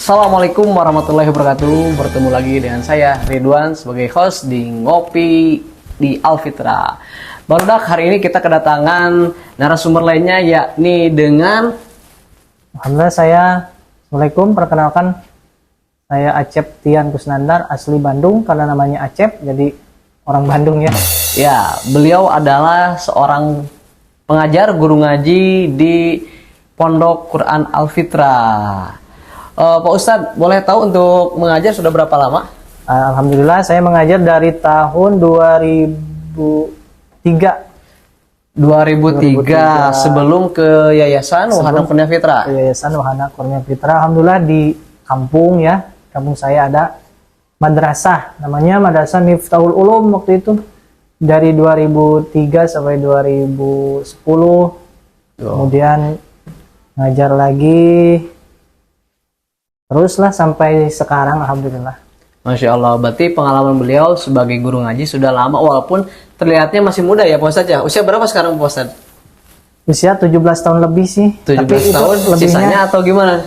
Assalamualaikum warahmatullahi wabarakatuh. Bertemu lagi dengan saya Ridwan sebagai host di Ngopi di Alfitra. Barudak hari ini kita kedatangan narasumber lainnya, yakni dengan Alhamdulillah Assalamualaikum, perkenalkan saya Acep Tian Kusnandar, asli Bandung. Karena namanya Acep jadi orang Bandung ya. Ya, beliau adalah seorang pengajar guru ngaji di Pondok Quran Alfitra. Pak Ustadz, boleh tahu untuk mengajar sudah berapa lama? Alhamdulillah saya mengajar dari tahun 2003 sebelum ke Yayasan Wahana Kurnia Fitra. Yayasan Wahana Kurnia Fitra. Alhamdulillah di kampung ya, kampung saya ada madrasah, namanya Madrasah Miftahul Ulum waktu itu. Dari 2003 sampai 2010. Kemudian ngajar lagi. Teruslah sampai sekarang, alhamdulillah. Masya Allah, berarti pengalaman beliau sebagai guru ngaji sudah lama, walaupun terlihatnya masih muda ya Pak Ustadz ya. Usia berapa sekarang Pak Ustadz? Usia 17 tahun lebih sih. 17 Tapi tahun, itu sisanya atau gimana?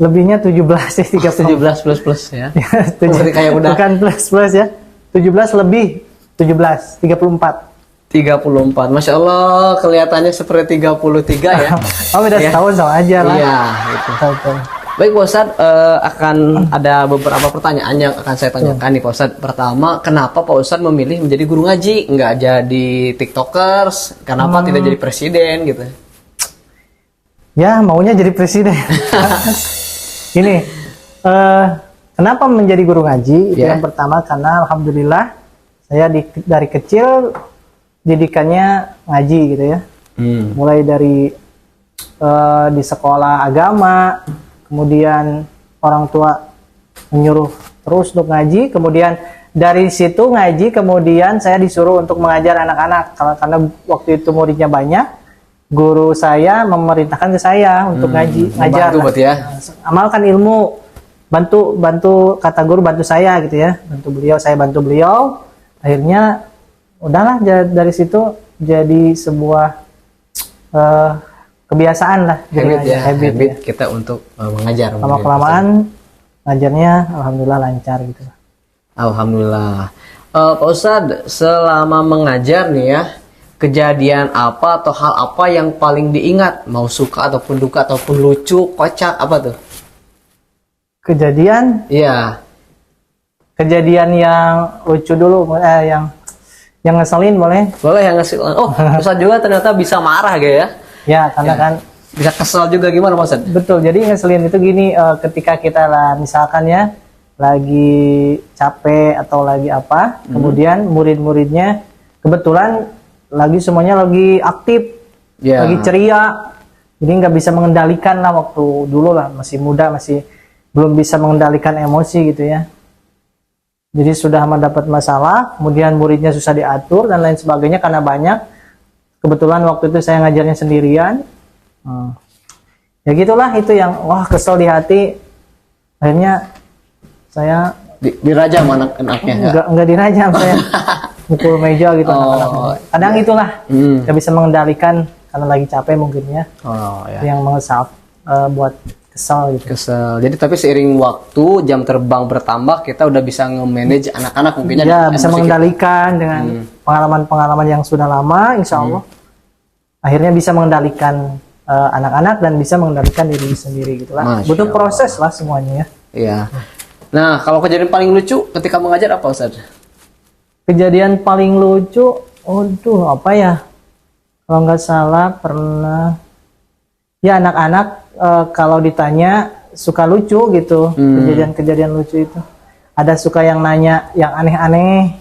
Lebihnya 17 sih, 17 plus ya. Seperti kayak udah. Bukan plus ya. 17 lebih, 17, 34. 34, Masya Allah, kelihatannya seperti 33 ya. Oh beda ya. setahun sama aja lah. Iya, itu. Betul. Baik Pak Ustadz, akan ada beberapa pertanyaan yang akan saya tanyakan nih Pak Ustadz. Pertama, kenapa Pak Ustadz memilih menjadi guru ngaji? Nggak jadi tiktokers? Kenapa tidak jadi presiden gitu? Ya maunya jadi presiden. Gini, kenapa menjadi guru ngaji? Itu Yeah. yang pertama karena alhamdulillah saya dari kecil didikannya ngaji gitu ya. Mulai dari di sekolah agama, kemudian orang tua menyuruh terus untuk ngaji, kemudian dari situ ngaji, kemudian saya disuruh untuk mengajar anak-anak. Karena waktu itu muridnya banyak, guru saya memerintahkan ke saya untuk ngajar. Bantu ya. Amalkan ilmu, bantu kata guru, bantu saya gitu ya, saya bantu beliau. Akhirnya udahlah dari situ jadi sebuah kebiasaan lah, Habit ya. kita untuk mengajar. Lama-kelamaan ngajarnya alhamdulillah lancar gitu. Alhamdulillah. Pak Ustadz, selama mengajar nih ya, kejadian apa atau hal apa yang paling diingat? Mau suka ataupun duka ataupun lucu, kocak, apa tuh? Kejadian? Iya. Kejadian yang lucu dulu, yang ngeselin boleh? Boleh yang ngasih. Oh, Ustadz juga ternyata bisa marah gitu ya? Ya, karena kan Bisa kesel juga, gimana Pak Ustadz? betul. Jadi ngeselin itu gini, ketika kita lah misalkan ya lagi capek atau lagi apa, kemudian murid-muridnya kebetulan semuanya lagi aktif, Ya. lagi ceria, jadi nggak bisa mengendalikan lah waktu dulu lah, masih muda, masih belum bisa mengendalikan emosi gitu ya. Jadi sudah mendapat masalah, kemudian muridnya susah diatur dan lain sebagainya karena banyak. Kebetulan waktu itu saya ngajarnya sendirian. Ya gitulah, itu yang wah kesel di hati. Akhirnya saya Dirajam anak-anaknya. enggak dirajam, saya mukul meja gitu. Kadang itulah nggak bisa mengendalikan karena lagi capek mungkin ya. Oh ya. Yang mengesal buat kesal gitu. Kesel. Jadi tapi seiring waktu, jam terbang bertambah, kita udah bisa nge-manage anak-anak mungkin Ya bisa mengendalikan dengan pengalaman-pengalaman yang sudah lama, insya Allah. Akhirnya bisa mengendalikan anak-anak dan bisa mengendalikan diri sendiri gitulah. Butuh proses lah semuanya ya. Iya. Nah, kalau kejadian paling lucu ketika mengajar apa Ustaz? Kejadian paling lucu, apa ya? Kalau nggak salah pernah, ya anak-anak kalau ditanya suka lucu gitu, kejadian-kejadian lucu itu. Ada suka yang nanya yang aneh-aneh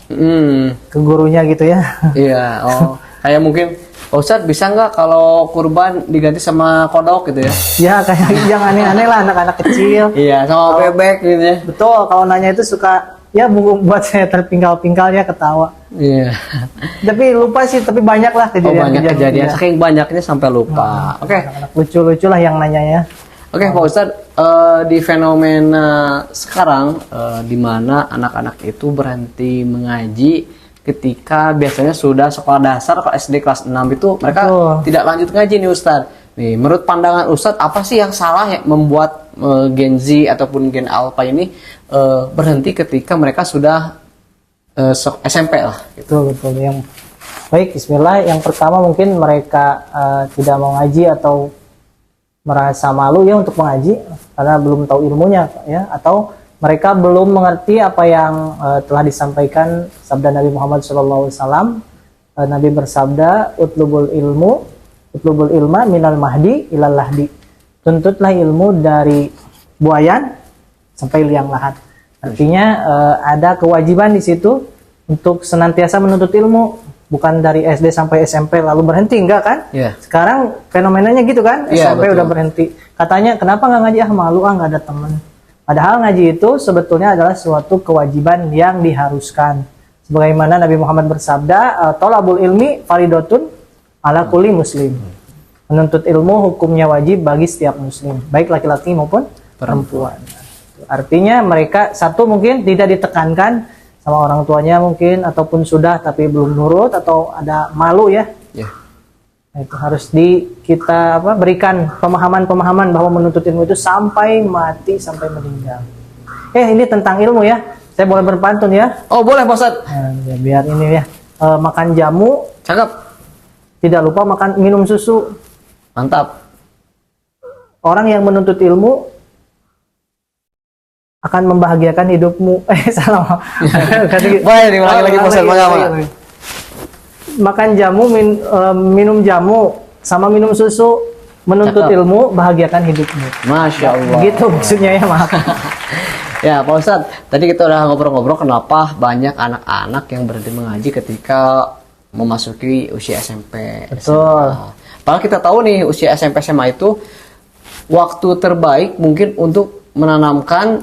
ke gurunya gitu ya. Iya. Oh, kayak mungkin Pak Ustadz bisa nggak kalau kurban diganti sama kodok gitu ya? Ya kayak yang aneh-aneh lah anak-anak kecil. Iya, sama bebek gitu ya. Betul, kalau nanya itu suka ya buat saya terpinggal-pinggal ya, ketawa. Iya. Tapi lupa sih, tapi banyak lah Banyak kejadian. Saking banyaknya sampai lupa. Oke. Lucu-lucu lah yang nanyanya. Oke, Pak Ustadz, di fenomena sekarang di mana anak-anak itu berhenti mengaji ketika biasanya sudah sekolah dasar, kalau SD kelas 6 itu mereka tidak lanjut ngaji nih Ustadz. Nih, menurut pandangan Ustadz, apa sih yang salah ya membuat Gen Z ataupun Gen Alpha ini berhenti ketika mereka sudah SMP lah? Betul, betul. Yang baik, Bismillah. Yang pertama mungkin mereka tidak mau ngaji atau merasa malu ya untuk mengaji karena belum tahu ilmunya ya, atau mereka belum mengerti apa yang telah disampaikan sabda Nabi Muhammad SAW. Nabi bersabda, utlubul ilma minal mahdi ilal lahdi. Tuntutlah ilmu dari buayan sampai liang lahat. Artinya ada kewajiban di situ untuk senantiasa menuntut ilmu, bukan dari SD sampai SMP lalu berhenti, enggak kan? Yeah. Sekarang fenomenanya gitu kan, Yeah, SMP betul. udah berhenti. Katanya kenapa nggak ngaji? Malu nggak ada teman. Padahal ngaji itu sebetulnya adalah suatu kewajiban yang diharuskan. Sebagaimana Nabi Muhammad bersabda, tolabul ilmi faridotun ala kulli muslim. Menuntut ilmu hukumnya wajib bagi setiap muslim, baik laki-laki maupun perempuan. Artinya mereka satu mungkin tidak ditekankan sama orang tuanya mungkin, ataupun sudah tapi belum nurut atau ada malu ya. Yeah. Nah, itu harus kita berikan pemahaman-pemahaman bahwa menuntut ilmu itu sampai mati, sampai meninggal. Ini tentang ilmu ya. Saya boleh berpantun ya. Oh boleh Pak Ustadz. Nah, ya, biar ini ya. Makan jamu, Cakep. tidak lupa minum susu. Mantap. Orang yang menuntut ilmu akan membahagiakan hidupmu. Salah. Boleh diulangi lagi Pak Ustadz. Bagaimana? Makan jamu, minum jamu, sama minum susu, menuntut Cakep. ilmu, bahagiakan hidupmu. Masya Allah. Gitu maksudnya ya, maaf. Ya Pak Ustadz, tadi kita udah ngobrol-ngobrol kenapa banyak anak-anak yang berhenti mengaji ketika memasuki usia SMP. Betul. SMA. Padahal kita tahu nih usia SMP SMA itu waktu terbaik mungkin untuk menanamkan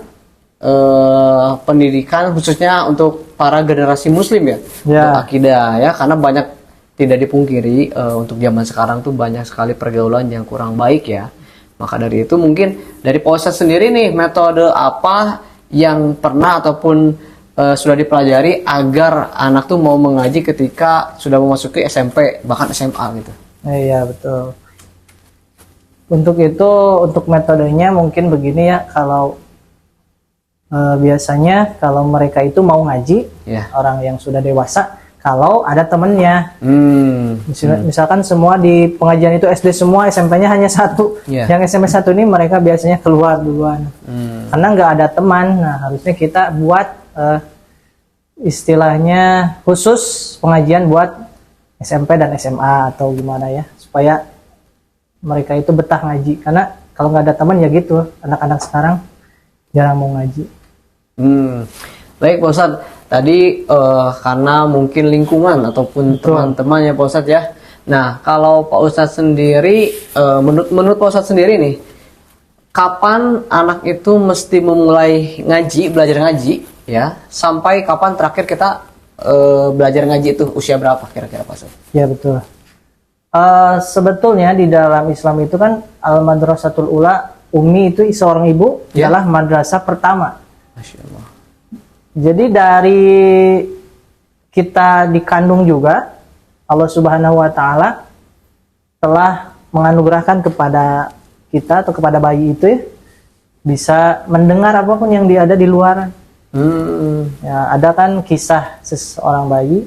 pendidikan khususnya untuk para generasi muslim ya, Ya. untuk akidah ya, karena banyak tidak dipungkiri untuk zaman sekarang tuh banyak sekali pergaulan yang kurang baik ya. Maka dari itu mungkin dari Pak Ustadz sendiri nih, metode apa yang pernah ataupun sudah dipelajari agar anak tuh mau mengaji ketika sudah memasuki SMP bahkan SMA gitu? Iya betul. Untuk itu, untuk metodenya mungkin begini ya, kalau biasanya kalau mereka itu mau ngaji, Ya. orang yang sudah dewasa, kalau ada temennya. Hmm. Misalkan semua di pengajian itu SD semua, SMP-nya hanya satu. Iya. Yang SMP satu ini mereka biasanya keluar duluan. Karena nggak ada teman. Nah, harusnya kita buat istilahnya khusus pengajian buat SMP dan SMA atau gimana ya, supaya mereka itu betah ngaji. Karena kalau nggak ada teman ya gitu, anak-anak sekarang jarang mau ngaji. Baik Pak Ustadz, tadi karena mungkin lingkungan ataupun Betul. teman-temannya Pak Ustadz ya. Nah kalau Pak Ustadz sendiri, menurut Pak Ustadz sendiri nih, kapan anak itu mesti memulai ngaji, belajar ngaji ya, sampai kapan terakhir kita belajar ngaji itu usia berapa kira-kira Pak Ustadz? Ya betul. Sebetulnya di dalam Islam itu kan al-madrasatul ula, ummi itu seorang ibu Ya. adalah madrasah pertama. Masya Allah. Jadi dari kita dikandung juga, Allah Subhanahu wa Ta'ala telah menganugerahkan kepada kita atau kepada bayi itu ya, bisa mendengar apapun yang ada di luar. Ya, ada kan kisah seorang bayi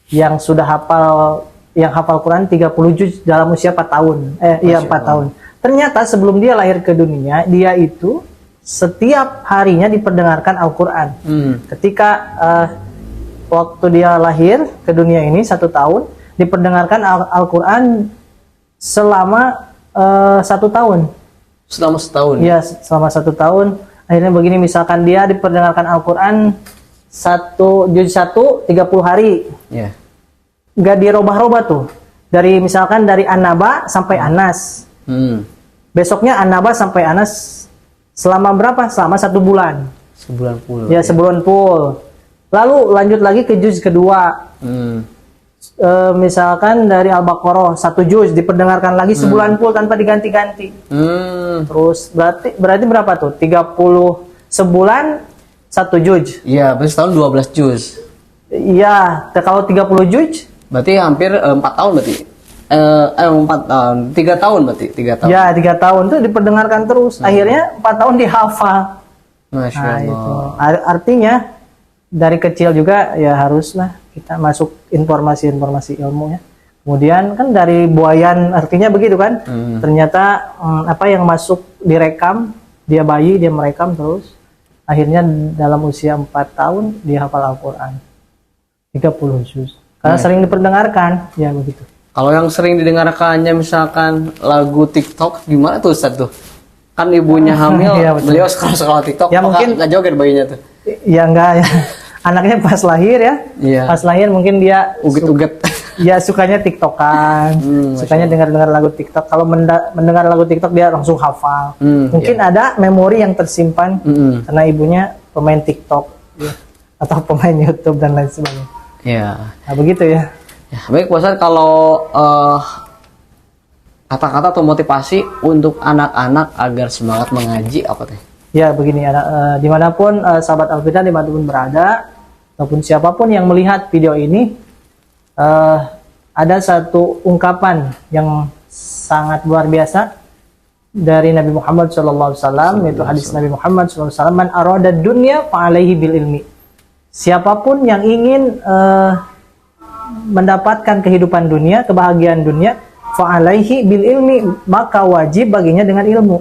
yang sudah hafal Quran 30 juz dalam usia 4 tahun. Iya 4 tahun. Ternyata sebelum dia lahir ke dunia, dia itu setiap harinya diperdengarkan Al-Quran. Ketika waktu dia lahir ke dunia ini 1 tahun, diperdengarkan Al-Quran selama 1 tahun. Selama setahun? Iya, selama 1 tahun. Akhirnya begini, misalkan dia diperdengarkan Al-Quran juz 1 30 hari. Ya. Nggak dirubah-rubah tuh. Misalkan dari An-Naba sampai Anas. Besoknya An-Naba sampai Anas selama berapa? Selama 1 bulan. Sebulan full. Ya, sebulan full. Lalu lanjut lagi ke juz kedua. Misalkan dari Al-Baqarah 1 juz diperdengarkan lagi sebulan full tanpa diganti-ganti. Terus berarti berapa tuh? 30 sebulan 1 juz. Iya, berarti setahun 12 juz. Iya, kalau 30 juz Berarti hampir 4 tahun berarti. 4 tahun, 3 tahun berarti 3 tahun. Ya 3 tahun tuh diperdengarkan terus. Akhirnya 4 tahun dihafal. Masya Nah, Allah. itu. Artinya dari kecil juga ya haruslah kita masuk informasi-informasi ilmu ya. Kemudian kan dari buayan artinya begitu kan. Ternyata apa yang masuk direkam, dia bayi dia merekam terus. Akhirnya dalam usia 4 tahun dia hafal Al-Qur'an. 30 juz. Karena sering diperdengarkan, ya begitu. Kalau yang sering didengarkannya misalkan lagu TikTok gimana tuh Ustaz tuh? Kan ibunya hamil, Iya, betul. beliau sekolah TikTok, Ya, apakah mungkin- nggak joget bayinya tuh? Ya enggak ya. Anaknya pas lahir ya. Iya. Pas lahir mungkin dia Uget-uget. ya sukanya TikTokan, sukanya dengar-dengar lagu TikTok. Kalau mendengar lagu TikTok dia langsung hafal. Mungkin ada memori yang tersimpan karena ibunya pemain TikTok ya. Atau pemain YouTube dan lain sebagainya. Iya. Nah begitu ya. Ya, baik Pak Ustadz, kalau kata-kata atau motivasi untuk anak-anak agar semangat mengaji apa teh? Ya begini, dimanapun sahabat Alfitra dimanapun berada, ataupun siapapun yang melihat video ini, ada satu ungkapan yang sangat luar biasa dari Nabi Muhammad SAW, yaitu hadis Nabi Muhammad SAW, man arada dunya fa'alaihi bil ilmi. Siapapun yang ingin mendapatkan kehidupan dunia, kebahagiaan dunia, fa'alaihi bil ilmi, maka wajib baginya dengan ilmu.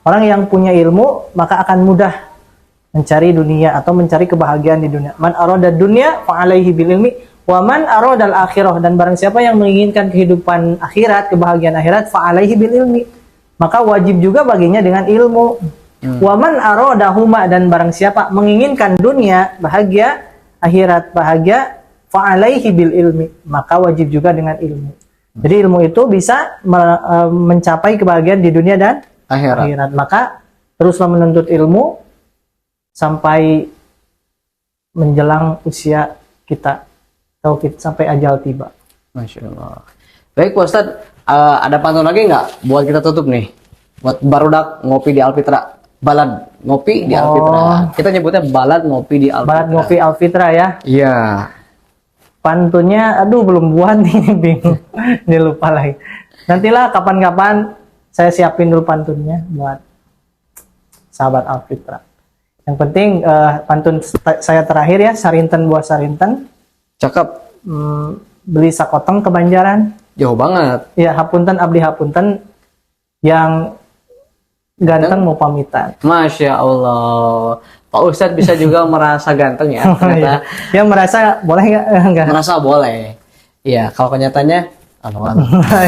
Orang yang punya ilmu maka akan mudah mencari dunia atau mencari kebahagiaan di dunia. Man arada dunya fa'alaihi bil ilmi wa man arada al akhirah, dan barang siapa yang menginginkan kehidupan akhirat, kebahagiaan akhirat, fa'alaihi bil ilmi, maka wajib juga baginya dengan ilmu. Wa man arada huma, dan barang siapa menginginkan dunia bahagia, akhirat bahagia, fa'alaihi bil ilmi, maka wajib juga dengan ilmu. Jadi ilmu itu bisa mencapai kebahagiaan di dunia dan akhirat. Maka teruslah menuntut ilmu sampai menjelang usia kita atau sampai ajal tiba. Masya Allah. Baik Pak Ustadz, ada pantun lagi nggak buat kita tutup nih? Buat barudak ngopi di Alfitra. Balad ngopi di Alfitra. Kita nyebutnya balad ngopi di Alfitra. Balad ngopi Alfitra ya. Iya. Pantunnya, aduh belum buat nih, bingung. Ini lupa lagi. Nantilah kapan-kapan saya siapin dulu pantunnya buat sahabat Alfitra. Yang penting pantun saya terakhir ya, sarinten buah sarinten. Cakep. Beli sakoteng ke Banjaran. Jauh banget. Ya, hapunten abdi hapunten, yang ganteng mau pamitan. Masya Allah. Pak Ustadz bisa juga merasa ganteng ya. Ternyata Ya merasa boleh nggak? Enggak. merasa boleh. Iya, kalau kenyataannya Allah.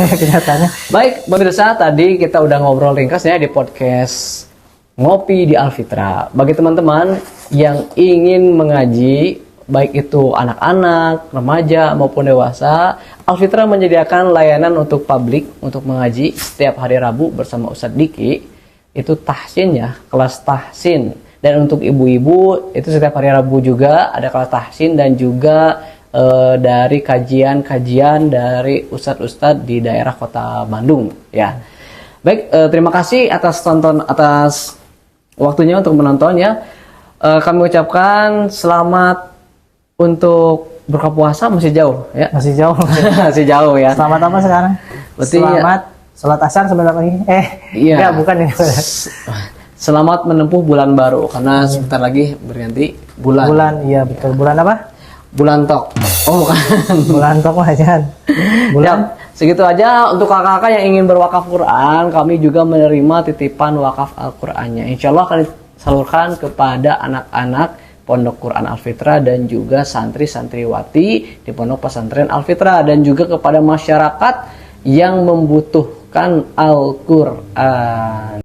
Ya, kenyataannya. Baik, pemirsa, tadi kita udah ngobrol ringkas ya di podcast Ngopi di Alfitra. Bagi teman-teman yang ingin mengaji, baik itu anak-anak, remaja maupun dewasa, Alfitra menyediakan layanan untuk publik untuk mengaji setiap hari Rabu bersama Ustadz Diki. Itu tahsin ya, kelas tahsin. Dan untuk ibu-ibu itu setiap hari Rabu juga ada kelas tahsin dan juga dari kajian-kajian dari ustadz-ustadz di daerah kota Bandung ya. Baik, terima kasih atas waktunya untuk menonton ya. Kami ucapkan selamat untuk berbuka puasa, masih jauh ya. Masih jauh. Masih jauh ya. Selamat apa sekarang? Berarti Selamat sholat asar sebentar lagi. Iya. Enggak, bukan ini. Selamat menempuh bulan baru karena sebentar lagi berganti bulan. Bulan, iya betul. Bulan apa? Bulan Tok. Oh bukan. Bulan Tok aja. Bulan. Ya, segitu aja untuk kakak-kakak yang ingin berwakaf Quran. Kami juga menerima titipan wakaf Al-Qurannya. Insya Allah akan disalurkan kepada anak-anak Pondok Quran Alfitra dan juga santri-santriwati di Pondok Pesantren Alfitra dan juga kepada masyarakat yang membutuhkan Al-Quran.